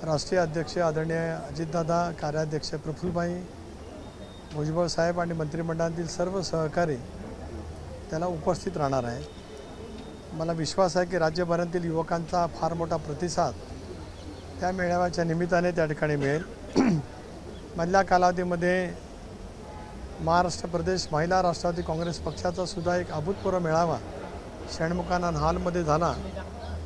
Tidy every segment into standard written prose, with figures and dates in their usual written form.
राष्ट्रीय अध्यक्ष आदरणीय अजितदादा, कार्याध्यक्ष प्रफुल्लभाई, भुजबळ साहेब आणि मंत्रिमंडळातील सर्व सहकारी त्याला उपस्थित राहणार आहे। मला विश्वास आहे की राज्यभरातील युवकांचा फार मोठा प्रतिसाद त्या मेळाव्याच्या निमित्ताने त्या ठिकाणी मिळेल। मधल्या कालावधीमध्ये महाराष्ट्र प्रदेश महिला राष्ट्रवादी काँग्रेस पक्षाचा सुद्धा एक अभूतपूर्व मेळावा षण्मुखानंद हॉलमध्ये झाला।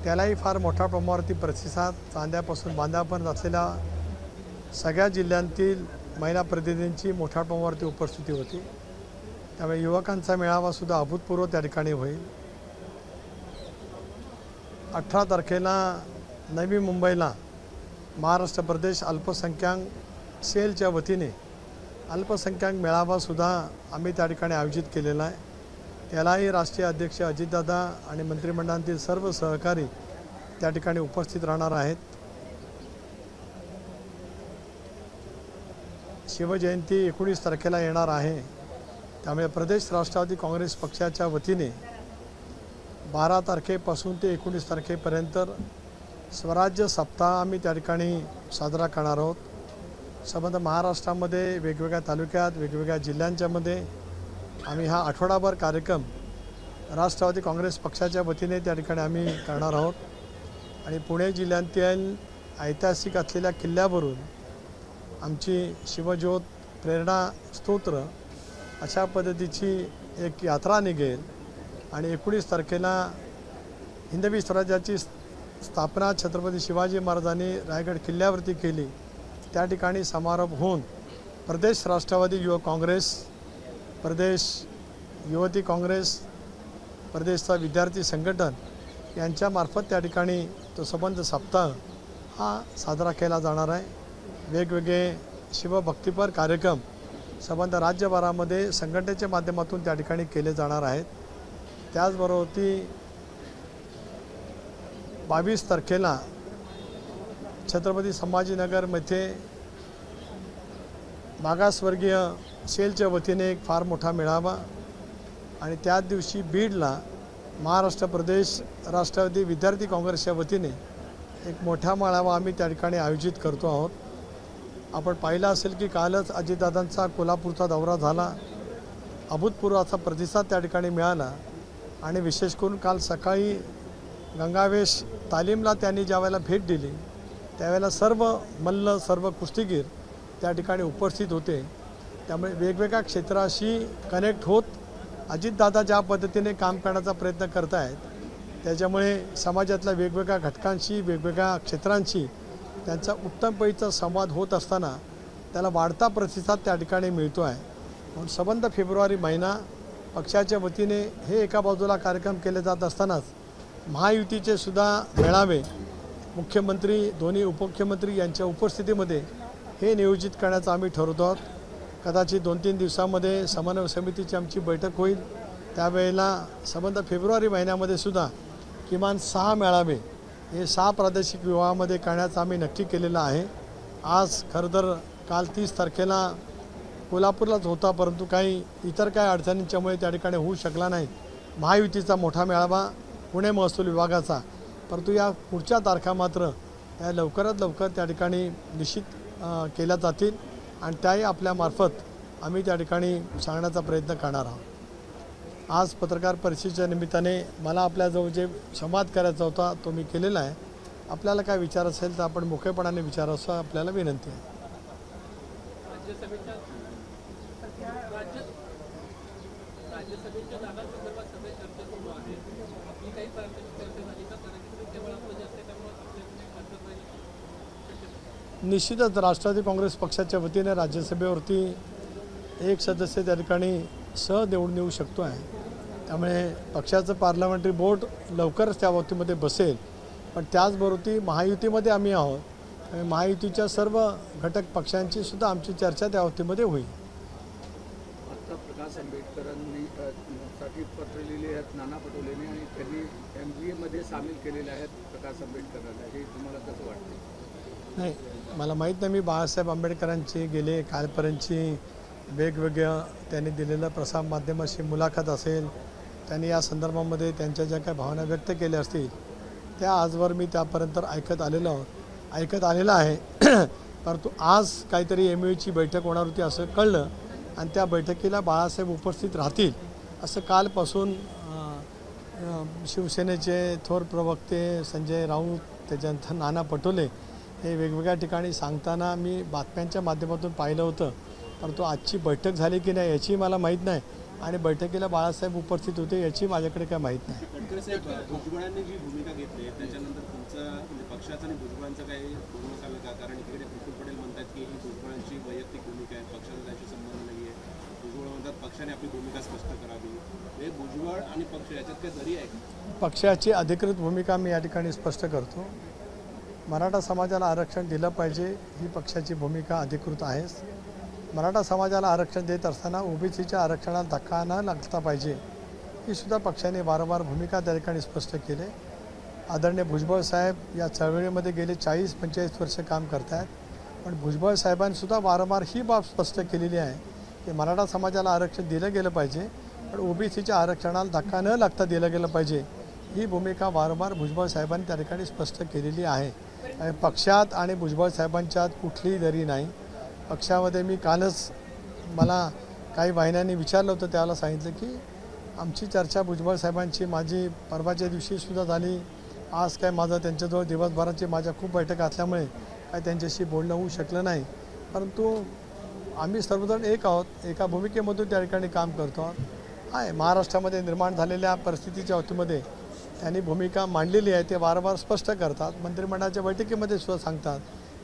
त्यालाही फार मोठ्या प्रमाणावरती प्रतिसाद चांद्यापासून बांद्यापर्यंत असलेल्या सगळ्या जिल्ह्यांतील महिला प्रतिनिधींची मोठ्या प्रमाणावरती उपस्थिती होती। त्यामुळे युवकांचा मेळावासुद्धा अभूतपूर्व त्या ठिकाणी होईल। 18 तारखेला नवी मुंबईला महाराष्ट्र प्रदेश अल्पसंख्याक सेलच्या वतीने अल्पसंख्याक मेळावासुद्धा आम्ही त्या ठिकाणी आयोजित केलेला आहे। त्यालाही राष्ट्रीय अध्यक्ष अजितदादा आणि मंत्रिमंडळातील सर्व सहकारी त्या ठिकाणी उपस्थित राहणार आहेत। शिवजयंती 19 तारखेला येणार आहे। त्यामुळे प्रदेश राष्ट्रवादी काँग्रेस पक्षाच्या वतीने 12 तारखेपासून ते 19 तारखेपर्यंत स्वराज्य सप्ताह आम्ही त्या ठिकाणी साजरा करणार आहोत। संबंध महाराष्ट्रामध्ये वेगवेगळ्या तालुक्यात वेगवेगळ्या जिल्ह्यांच्यामध्ये आम्ही हा आठवडाभर कार्यक्रम राष्ट्रवादी काँग्रेस पक्षाच्या वतीने त्या ठिकाणी आम्ही करणार आहोत। आणि पुणे जिल्ह्यातील ऐतिहासिक असलेल्या किल्ल्यावरून आमची शिवज्योत प्रेरणा स्तोत्र अशा पद्धतीची एक यात्रा निघेल आणि 19 तारखेला हिंदवी स्वराज्याची स्थापना छत्रपती शिवाजी महाराजांनी रायगड किल्ल्यावरती केली त्या ठिकाणी समारोप होऊन प्रदेश राष्ट्रवादी युवक काँग्रेस, प्रदेश युवती काँग्रेस, प्रदेशचा विद्यार्थी संघटन यांच्यामार्फत त्या ठिकाणी तो संबंध सप्ताह हा साजरा केला जाणार आहे। वेगवेगळे शिवभक्तीपर कार्यक्रम संबंध राज्यभरामध्ये संघटनेच्या माध्यमातून त्या ठिकाणी केले जाणार आहेत। त्याचबरोबर 22 तारखेला छत्रपती संभाजीनगरमध्ये मागासवर्गीय सेलच्या वतीने एक फार मोठा मेळावा आणि त्याच दिवशी बीडला महाराष्ट्र प्रदेश राष्ट्रवादी विद्यार्थी काँग्रेसच्या वतीने एक मोठा मेळावा आम्ही त्या ठिकाणी आयोजित करतो आहोत। आपण पाहिलं असेल की कालच अजितदादांचा कोल्हापूरचा दौरा झाला, अभूतपूर्व असा प्रतिसाद त्या ठिकाणी मिळाला आणि विशेष करून काल सकाळी गंगावेश तालीमला त्यांनी ज्यावेळेला भेट दिली त्यावेळेला सर्व मल्ल सर्व कुस्तीगीर त्या ठिकाणी उपस्थित होते। त्यामुळे वेगवेगळ्या क्षेत्राशी कनेक्ट होत अजितदादा ज्या पद्धतीने काम करण्याचा प्रयत्न करत आहेत त्याच्यामुळे समाजातल्या वेगवेगळ्या घटकांशी वेगवेगळ्या क्षेत्रांशी त्यांचा उत्तमपैकीचा संवाद होत असताना त्याला वाढता प्रतिसाद त्या ठिकाणी मिळतो आहे। म्हणून संबंध फेब्रुवारी महिना पक्षाच्या वतीने हे एका बाजूला कार्यक्रम केले जात असतानाच महायुतीचे सुद्धा मेळावे मुख्यमंत्री दोन्ही उपमुख्यमंत्री यांच्या उपस्थितीमध्ये हे नियोजित करण्याचं आम्ही ठरवतो आहोत। कदाचित 2-3 दिवसामध्ये समन्वय समितीची आमची बैठक होईल, त्यावेळेला संबंध फेब्रुवारी महिन्यामध्ये सुद्धा किमान 6 मेळावे हे 6 प्रादेशिक विभागामध्ये करण्याचं आम्ही नक्की केलेलं आहे। आज खरं तर काल 30 तारखेला कोल्हापूरलाच होता, परंतु काही इतर काही अडचणींच्यामुळे त्या ठिकाणी होऊ शकला नाही महायुतीचा मोठा मेळावा पुणे महसूल विभागाचा, परंतु या पुढच्या तारखा मात्र या लवकरात लवकर त्या ठिकाणी निश्चित केल्या जातील आणि त्याही आपल्यामार्फत आम्ही त्या ठिकाणी सांगण्याचा प्रयत्न करणार आहोत। आज पत्रकार परिषदेच्या निमित्ताने मला आपल्याजवळ जे संवाद करायचा होता तो मी केलेला आहे। आपल्याला काय विचार असेल तर आपण मोकळेपणाने विचारावं आपल्याला विनंती आहे। निश्चितच राष्ट्रवादी काँग्रेस पक्षाच्या वतीने राज्यसभेवरती एक सदस्य त्या ठिकाणी निवडून येऊ शकतो आहे। त्यामुळे पक्षाचं पार्लमेंटरी बोर्ड लवकरच त्या बाबतीमध्ये बसेल, पण त्याचबरोबर महायुतीमध्ये आम्ही आहोत, महायुतीच्या सर्व घटक पक्षांची सुद्धा आमची चर्चा त्या बाबतीमध्ये होईल। आता प्रकाश आंबेडकरांनी साठी पत्र लिहिले आहेत नाना पटोलेंनी आणि त्यांनी MBA मध्ये सामील केलेले आहेत प्रकाश आंबेडकरांना, हे तुम्हाला कसं वाटतं? नाही, मला माहीत नाही। मी बाळासाहेब आंबेडकरांची गेले कालपर्यंतची वेगवेगळ्या त्यांनी दिलेलं प्रसारमाध्यमाशी मुलाखत असेल, त्यांनी या संदर्भामध्ये त्यांच्या ज्या काही भावना व्यक्त केल्या असतील त्या आजवर मी त्यापर्यंत ऐकत आलेलो आहोत। ऐकत आलेलं आहे. परंतु आज काहीतरी MOUची बैठक होणार होती असं कळलं आणि त्या बैठकीला बाळासाहेब उपस्थित राहतील असं कालपासून शिवसेनेचे थोर प्रवक्ते संजय राऊत त्याच्यानंतर नाना पटोले हे वेगवेगळ्या ठिकाणी सांगताना मी बातम्यांच्या माध्यमातून पाहिलं होतं. परंतु आजची बैठक झाली की नाही याची मला माहीत नाही आणि बैठकीला बाळासाहेब उपस्थित होते याची माझ्याकडे काय माहीत नाही. तटकरे साहेब, भुजबळांनी जी भूमिका घेतली त्याच्यानंतर तुमचा म्हणजे पक्षाचा आणि भुजबळांचा काही बोलणं झालं का? कारण इकडे प्रफुल्ल पटेल म्हणतात की ही भुजबळांची वैयक्तिक भूमिका आहे, पक्षाचा त्याशी संबंध नाही आहे. भुजबळ म्हणतात पक्षाने आपली भूमिका स्पष्ट करावी. हे भुजबळ आणि पक्ष याच्यात काही दरी आहे? पक्षाची अधिकृत भूमिका मी या ठिकाणी स्पष्ट करतो. मराठा समाजाला आरक्षण दिलं पाहिजे ही पक्षाची भूमिका अधिकृत आहेच. मराठा समाजाला आरक्षण देत असताना OBCच्या आरक्षणाला धक्का न लागता पाहिजे ही सुद्धा पक्षाने वारंवार भूमिका त्या ठिकाणी स्पष्ट केली. आदरणीय भुजबळ साहेब या चळवळीमध्ये गेले 40-45 वर्ष काम करत आहेत. पण भुजबळ साहेबांनीसुद्धा वारंवार ही बाब स्पष्ट केलेली आहे की मराठा समाजाला आरक्षण दिलं गेलं पाहिजे पण OBCच्या आरक्षणाला धक्का न लागता दिलं गेलं पाहिजे ही भूमिका वारंवार भुजबळ साहेबांनी त्या ठिकाणी स्पष्ट केलेली आहे. पक्षात आणि भुजबळ साहेबांच्यात कुठलीही दरी नाही. पक्षामध्ये मी कालच मला काही वाहिन्यांनी विचारलं होतं त्याला सांगितलं की आमची चर्चा भुजबळ साहेबांची माझी परवाच्या दिवशीसुद्धा झाली. आज काय माझं त्यांच्याजवळ दिवसभराची माझ्या खूप बैठक असल्यामुळे काय त्यांच्याशी बोलणं होऊ शकलं नाही. परंतु आम्ही सर्वजण एक आहोत, एका भूमिकेमधून त्या ठिकाणी काम करतो आहोत. आहे महाराष्ट्रामध्ये निर्माण झालेल्या परिस्थितीच्या बाबतीमध्ये त्यांनी भूमिका मांडलेली आहे. ते वारंवार स्पष्ट करतात, मंत्रिमंडळाच्या बैठकीमध्ये सुद्धा सांगतात.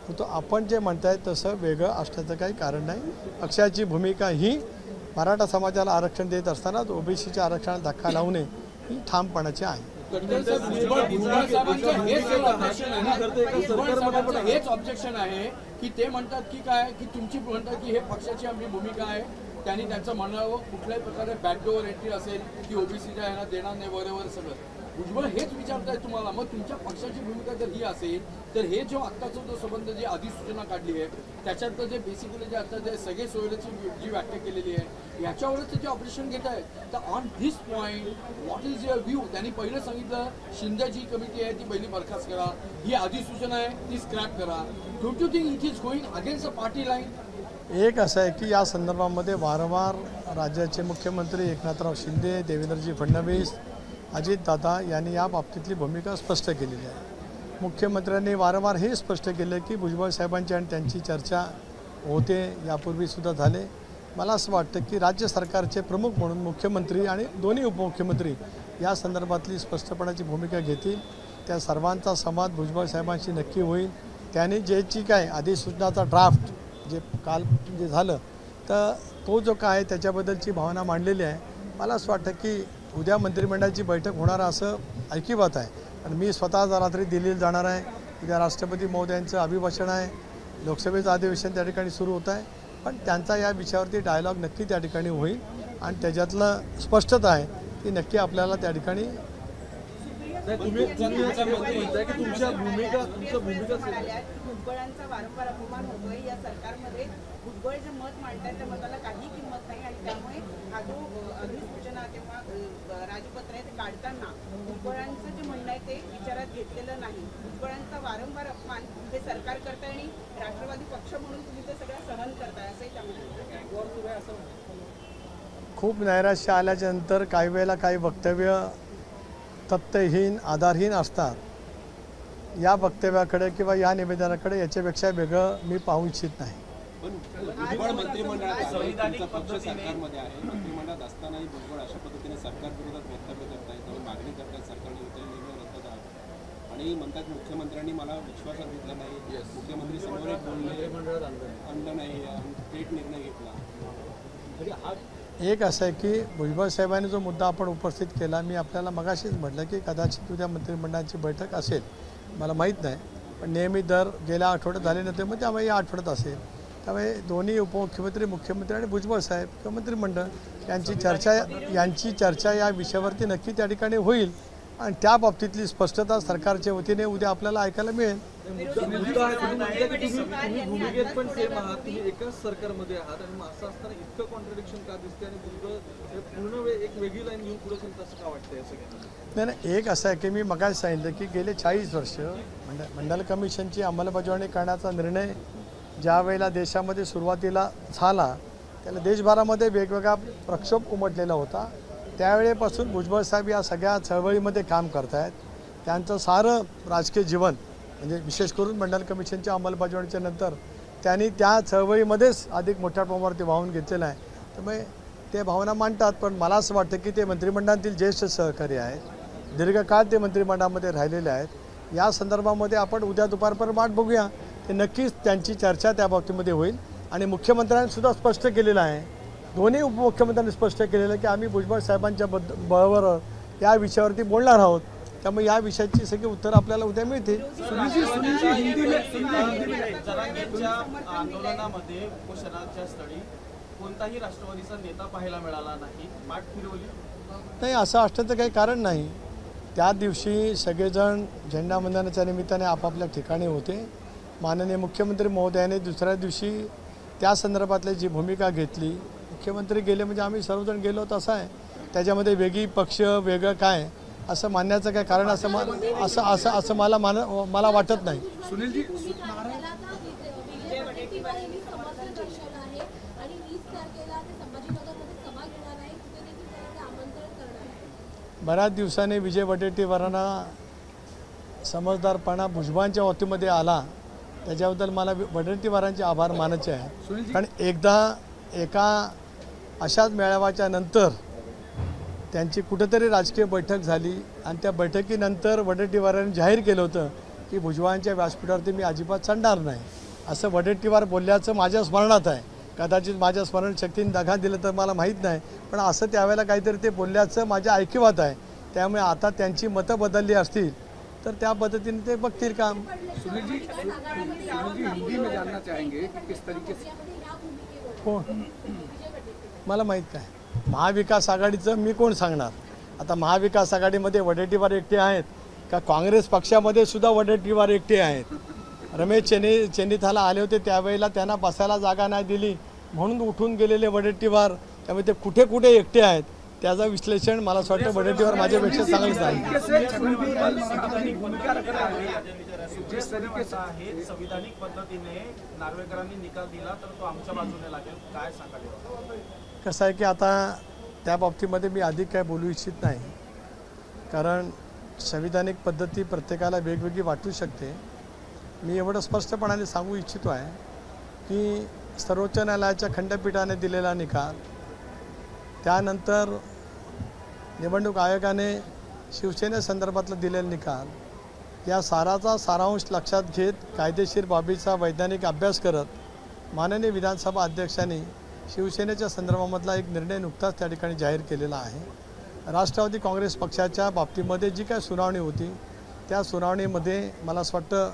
परंतु आपण जे म्हणताय तसं वेगळं असण्याचं काही कारण नाही. पक्षाची भूमिका ही मराठा समाजाला आरक्षण देत असतानाच OBCच्या आरक्षणाला धक्का लावू नये ही ठामपणाची आहे. हेच ऑब्जेक्शन आहे की ते म्हणतात की काय की तुमची म्हणतात की हे पक्षाची आपली भूमिका आहे. त्यांनी त्यांचं म्हणावं कुठल्याही प्रकारे बॅकडोअर एंट्री असेल की OBCच्या यांना देणार नाही वगैरे सगळं. भुजबळ हेच विचारताय तुम्हाला. मग तुमच्या पक्षाची भूमिका जर ही असेल तर हे जो आत्ताचा जो संबंध जी अधिसूचना काढली आहे त्याच्यातलं जे बेसिकली जे आता जे सगळे सोयीची जी व्याख्या केलेली आहे याच्यावरच ते जे ऑपरेशन घेत आहे. तर on this point what is your view? त्यांनी पहिलं सांगितलं शिंदे जी कमिटी आहे ती पहिली बरखास्त करा, ही अधिसूचना आहे ती स्क्रॅप करा. Don't you think it is going against a party line? एक असं आहे की या संदर्भामध्ये वारंवार राज्याचे मुख्यमंत्री एकनाथराव शिंदे, देवेंद्रजी फडणवीस, अजितदादा यांनी या बाबतीतली भूमिका स्पष्ट केलेली आहे. मुख्यमंत्र्यांनी वारंवार हे स्पष्ट केलं की भुजबळ साहेबांची आणि त्यांची चर्चा होते, यापूर्वीसुद्धा झाले. मला असं वाटतं की राज्य सरकारचे प्रमुख म्हणून मुख्यमंत्री आणि दोन्ही उपमुख्यमंत्री या संदर्भातली स्पष्टपणाची भूमिका घेतील. त्या सर्वांचा संवाद भुजबळ साहेबांशी नक्की होईल. त्यांनी ज्याची काय अधिसूचनाचा ड्राफ्ट जे काल जे झालं तर तो जो काय त्याच्याबद्दलची भावना मांडलेली आहे. मला असं वाटतं की उद्या मंत्रिमंडळाची बैठक होणार असं ऐकिवात आहे. आणि मी स्वतः रात्री दिल्लीला जाणार आहे. उद्या राष्ट्रपती महोदयांचं अभिभाषण आहे, लोकसभेचं अधिवेशन त्या ठिकाणी सुरू होत आहे. पण त्यांचा या विषयावरती डायलॉग नक्की त्या ठिकाणी होईल आणि त्याच्यातलं स्पष्टता आहे की नक्की आपल्याला त्या ठिकाणी भुजबळांचा वारंवार अपमान होतोय या सरकारमध्ये. भुजबळ जे मत मांडतात त्या मताला काही किंमत नाही आणि त्यामुळे हा जो अधिसूचना किंवा राजपत्र आहे ते काढताना भुजबळांचं जे म्हणणं आहे ते विचारात घेतलेलं नाही. भुजबळांचा वारंवार अपमान हे सरकार करताय आणि राष्ट्रवादी पक्ष म्हणून तुम्ही ते सगळं सहन करताय असंही त्यामध्ये खूप नैराश्य आल्याच्या नंतर काही वेळेला काही वक्तव्य तथ्यहीन आधारहीन असतात. या वक्तव्याकडे किंवा या निवेदनाकडे याच्यापेक्षा वेगळं मी पाहू इच्छित नाही. पण भुजबळ मंत्रिमंडळात आहे, तुमचा पक्ष सरकारमध्ये आहे. मंत्रिमंडळात असतानाही भुजबळ अशा पद्धतीने सरकार विरोधात वक्तव्य करतायत, त्यामुळे मागणी करतायत सरकारने इतर निर्णय रद्द करावा आणि म्हणतात मुख्यमंत्र्यांनी मला विश्वासात घेतला नाही, मुख्यमंत्री समोर एक बोलले आणलं नाही, थेट निर्णय घेतला. एक असं आहे की भुजबळ साहेबांनी जो मुद्दा आपण उपस्थित केला, मी आपल्याला मगाशीच म्हटलं की कदाचित उद्या मंत्रिमंडळाची बैठक असेल, मला माहीत नाही. पण नेहमी दर गेल्या आठवड्यात झाले नव्हते, मग त्यामुळे या आठवड्यात असेल. त्यामुळे दोन्ही उपमुख्यमंत्री, मुख्यमंत्री आणि भुजबळ साहेब किंवा मंत्रिमंडळ यांची चर्चा या विषयावरती नक्की त्या ठिकाणी होईल आणि त्या बाबतीतली स्पष्टता सरकारच्या वतीने उद्या आपल्याला ऐकायला मिळेल. भूमिकेत पण सेम आहात, तुम्ही एकाच सरकारमध्ये आहात आणि असं असताना इतकं कॉन्ट्रडिक्शन का दिसते आणि पूर्ण एक वेगळी लाईन घेऊन पुढे चलत असं का वाटतंय? असं नाही, एक असं आहे की मी मगाशी सांगितलं की गेले 40 वर्ष मंडल कमिशनची अंमलबजावणी करण्याचा निर्णय ज्या वेळेला देशामध्ये सुरुवातीला झाला त्याला देशभरामध्ये वेगवेगळा प्रक्षोभ उमटलेला होता. त्यावेळेपासून भुजबळ साहेब या सगळ्या चळवळीमध्ये काम करत आहेत. त्यांचं सारं राजकीय जीवन म्हणजे विशेष करून मंडल कमिशनच्या अंमलबजावणीच्या नंतर त्यांनी त्या चळवळीमध्येच अधिक मोठ्या प्रमाणावर ते वाहून घेतलेलं आहे. त्यामुळे ते भावना मांडतात. पण मला असं वाटतं की ते मंत्रिमंडळातील ज्येष्ठ सहकारी आहेत, दीर्घकाळ ते मंत्रिमंडळामध्ये राहिलेले आहेत. या संदर्भामध्ये आपण उद्या दुपारपर्यंत वाट बघूया. ते नक्कीच त्यांची चर्चा त्या बाबतीमध्ये होईल. आणि मुख्यमंत्र्यांनी सुद्धा स्पष्ट केलेलं आहे, दोन्ही उपमुख्यमंत्र्यांनी स्पष्ट केलेलं आहे की आम्ही भुजबळ साहेबांच्या बळावर या विषयावरती बोलणार आहोत. त्यामुळे या विषयाची सगळी उत्तरं आपल्याला उद्या मिळतील. आंदोलनामध्ये उपोषणाच्या स्थळी कोणताही राष्ट्रवादीचा नेता पाहायला मिळाला नाही, पाठ फिरवली नाही असं असण्याचं काही कारण नाही. त्या दिवशी सगळेजण झेंडावंदनाच्या निमित्ताने आपापल्या ठिकाणी होते. माननीय मुख्यमंत्री महोदयाने दुसऱ्या दिवशी त्या संदर्भातली जी भूमिका घेतली, मुख्यमंत्री गेले म्हणजे आम्ही सर्वजण गेलो तसं आहे. त्याच्यामध्ये वेगळी पक्ष वेगळं काय असं मानण्याचं काय कारण असं मला वाटत नाही. सुनीलजी बऱ्याच दिवसांनी विजय वडेट्टीवारांना समजदारपणा भुजबळांच्या बाबतीमध्ये आला, त्याच्याबद्दल मला वडेट्टीवारांचे आभार मानायचे आहे. कारण एका अशाच मेळाव्याच्या नंतर त्यांची कुठेतरी राजकीय बैठक झाली आणि त्या बैठकीनंतर वडेट्टीवारांनी जाहीर केलं होतं की भुजबळांच्या व्यासपीठावरती मी अजिबात चढणार नाही असं वडेट्टीवार बोलल्याचं माझ्या स्मरणात आहे. कदाचित माझ्या स्मरणशक्तीने दगा दिलं तर मला माहीत नाही, पण असं त्यावेळेला काहीतरी ते बोलल्याचं माझ्या ऐकिवात आहे. त्यामुळे आता त्यांची मतं बदलली असतील तर त्या पद्धतीने ते बघतील काम. सुनील जी हिंदी में जानना चाहेंगे कि किस तरीके से कोण मला माहीत काय महाविकास आघाडीचं मी कोण सांगणार. आता महाविकास आघाडीमध्ये वडेट्टीवार एकटे आहेत का काँग्रेस पक्षामध्ये सुद्धा वडेट्टीवार एकटे आहेत. रमेश चेन्नीथाला आले होते त्यावेळेला त्यांना बसायला जागा नाही दिली म्हणून उठून गेलेले वडेट्टीवार, त्यामुळे ते कुठे कुठे एकटे आहेत त्याचं विश्लेषण मला असं वाटतं वडेट्टीवार माझ्यापेक्षा चांगलंच आहे. जिस तरीके से आहे संविधानिक पद्धतीने नार्वेकरांनी निकाल दिला तर तो आमच्या बाजूने लागेल, काय सांगाल? कसं आहे की आता त्या बाबतीमध्ये मी अधिक काय बोलू इच्छित नाही, कारण संविधानिक पद्धती प्रत्येकाला वेगवेगळी वाटू शकते. मी एवढं स्पष्टपणाने सांगू इच्छितो आहे की सर्वोच्च न्यायालयाच्या खंडपीठाने दिलेला निकाल, त्यानंतर निवडणूक आयोगाने शिवसेनेसंदर्भातला दिलेला निकाल, या साराचा सारांश लक्षात घेत कायदेशीर बाबीचा वैज्ञानिक अभ्यास करत माननीय विधानसभा अध्यक्षांनी शिवसेनेच्या संदर्भामधला एक निर्णय नुकताच त्या ठिकाणी जाहीर केलेला आहे. राष्ट्रवादी काँग्रेस पक्षाच्या बाबतीमध्ये जी काय सुनावणी होती त्या सुनावणीमध्ये मला असं वाटतं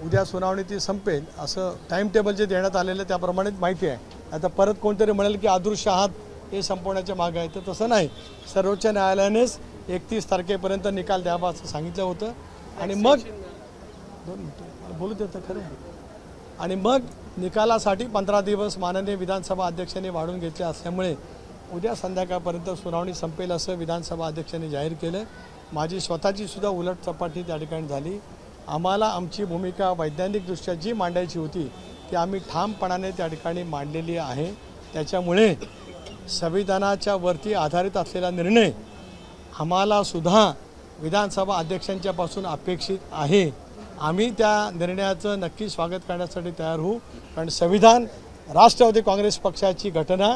उद्या सुनावणी ती संपेल असं टाईम टेबल जे देण्यात आलेलं त्याप्रमाणेच माहिती आहे. आता परत कोणतरी म्हणेल की अदृश्य आहात हे संपवण्याच्या मागे आहे, तर तसं नाही. सर्वोच्च न्यायालयानेच 31 तारखेपर्यंत निकाल द्यावा असं सांगितलं होतं. आणि मग 2 मिनिटं बोलू देतं खरं. आणि मग निकालासाठी 15 दिवस माननीय विधानसभा अध्यक्षांनी वाढवून घेतले असल्यामुळे उद्या संध्याकाळपर्यंत सुनावणी संपेल असं विधानसभा अध्यक्षांनी जाहीर केलं. माझी स्वतःची सुद्धा उलट चपाटी त्या ठिकाणी झाली. आम्हाला आमची भूमिका वैज्ञानिकदृष्ट्या जी मांडायची होती ती आम्ही ठामपणाने त्या ठिकाणी मांडलेली आहे. त्याच्यामुळे संविधानाच्या वरती आधारित असलेला निर्णय आम्हाला सुद्धा विधानसभा अध्यक्षांच्यापासून अपेक्षित आहे. आम्ही त्या निर्णयाचं नक्की स्वागत करण्यासाठी तयार होऊ, कारण संविधान, राष्ट्रवादी काँग्रेस पक्षाची घटना,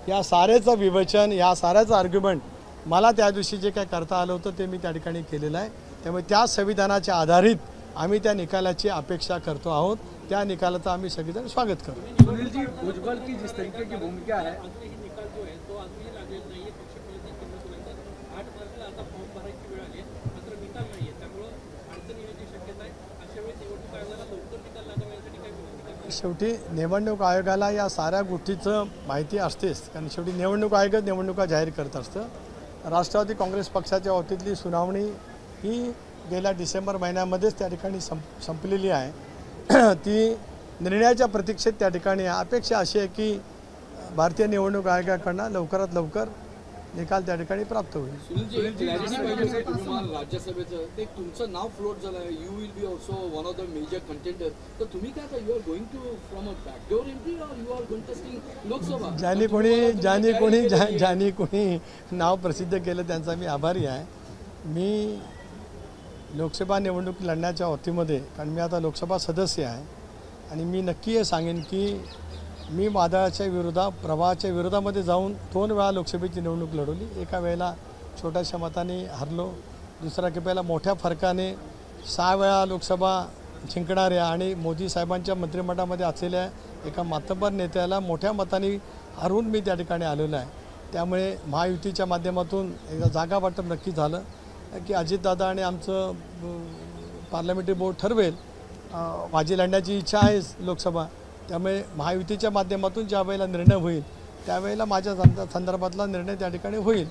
या साऱ्याचं विवेचन, या साऱ्याचं आर्ग्युमेंट मला त्या दिवशी जे काय करता आलं होतं ते मी त्या ठिकाणी केलेलं आहे. त्यामुळे त्या संविधानाच्या आधारित आम्ही त्या निकालाची अपेक्षा करतो आहोत. त्या निकालाचं आम्ही सगळेजण स्वागत करू. सुनील जी भुजबल की जिस तरीके की भूमिका है शेवटी निवडणूक आयोगाला या साऱ्या गोष्टीचं माहिती असतेच, कारण शेवटी निवडणूक आयोगच निवडणुका जाहीर करत असतं. राष्ट्रवादी काँग्रेस पक्षाच्या बाबतीतली सुनावणी ही गेल्या डिसेंबर महिन्यामध्येच त्या ठिकाणी संपलेली आहे. ती निर्णयाच्या प्रतीक्षेत त्या ठिकाणी अपेक्षा अशी आहे की भारतीय निवडणूक आयोगाकडनं लवकरात लवकर निकाल त्या ठिकाणी प्राप्त होईल. सुनीलजी, एक clarity पाहिजे होती तुम्हाला राज्यसभेचं. ते तुमचं नाव फ्लोट झालं आहे. You will be also one of the major contender. तर तुम्ही काय you are going to from a backdoor entry or you are contesting Lok Sabha? ज्यांनी कोणी नाव प्रसिद्ध केलं त्यांचा मी आभारी आहे. मी लोकसभा निवडणूक लढण्याच्या बाबतीमध्ये, कारण मी आता लोकसभा सदस्य आहे, आणि मी नक्की हे सांगेन की मी वादळाच्या विरोधात, प्रवाहाच्या विरोधामध्ये जाऊन 2 वेळा लोकसभेची निवडणूक लढवली. एका वेळेला छोट्याशा मताने हरलो, दुसऱ्या खेपेला मोठ्या फरकाने 6 वेळा लोकसभा जिंकणाऱ्या आणि मोदी साहेबांच्या मंत्रिमंडळामध्ये असलेल्या एका मातब्बर नेत्याला मोठ्या मताने हरवून मी त्या ठिकाणी आलेलो आहे. त्यामुळे महायुतीच्या माध्यमातून एकदा जागा वाटप नक्की झालं की अजितदादा आणि आमचं पार्लमेंटरी बोर्ड ठरवेल. माझी लढण्याची इच्छा आहे लोकसभा. त्यामुळे महायुतीच्या माध्यमातून ज्या वेळेला निर्णय होईल त्यावेळेला माझ्या संदर्भातला निर्णय त्या ठिकाणी होईल.